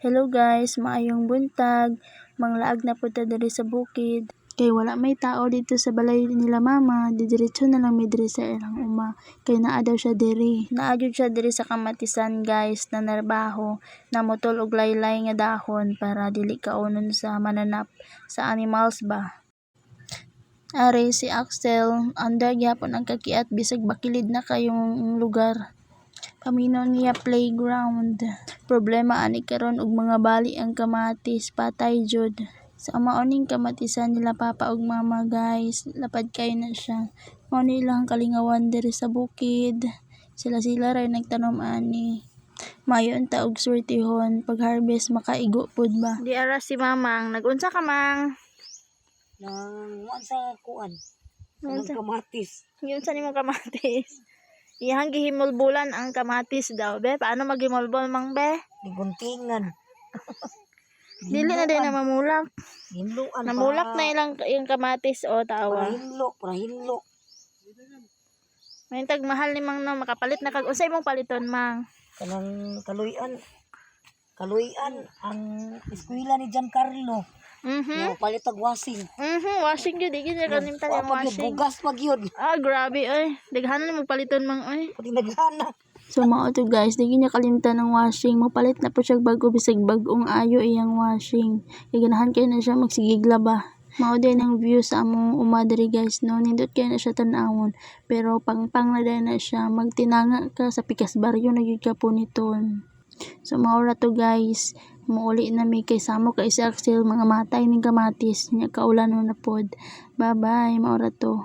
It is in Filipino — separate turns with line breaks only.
Hello guys, maayong buntag. Manglaag na punta diri sa bukid. Kay wala may tao dito sa balay nila mama, didiretso na lang mi diri sa ilang uma. Kay naa daw siya diri. Naa jud siya diri sa kamatisan guys na narbaho, na motol og laylay nga dahon para dili kaunon sa mananap sa animals ba. Ari si Axel, under gyapon ang kakiat bisag bakilid na kayong lugar. Paminaw niya playground. Problema ani karon og mga bali ang kamatis, patay jud. Sa maoning kamatisan nila papa ug mama guys, lapad kay na siya. Mao ni ilang kalingawan diri sa bukid. Sila ray nagtanom ani. Mayon ta og swertihon pag harvest makaigo pud ba. Di ara si mamang, nagunsa ka mang?
Nang sa kuan. Nang
Unsa?
kamatis.
Yun sa nimo kamatis. Iyang gihimulbulan ang kamatis daw be. Paano maghimulbol mang be?
Diguntingan.
Dili na din na mamulak.
Hinluan.
Namulak na ilang yung kamatis o tawa.
Para hinlo.
May tag mahal ni mang no makapalit na kag usay mong paliton mang.
Kanang kaluyan ang eskwela ni Giancarlo. Yung palit og washing.
Washing gyud di gyud kanim tali ang washing.
Bugas pag yun.
Ah, grabe oy. Daghan na mo paliton mang oy.
Pati naghana.
So mao to guys, di niya kalimtan ng washing. Mapalit na po siya bago bisag bag-ong ayo iyang washing. Kay ganahan kay na siya magsigigla ba. Mao din ang view sa among umadri guys no. Nindot kay na siya tan-awon. Pero pangpang na din na siya. Magtinanga ka sa pikas baryo na gyud ka puniton. So maura to guys. Muuli na mi kay samo kay si Axel mga matay ning kamatis nya kaulan na pod. Bye bye, maura to.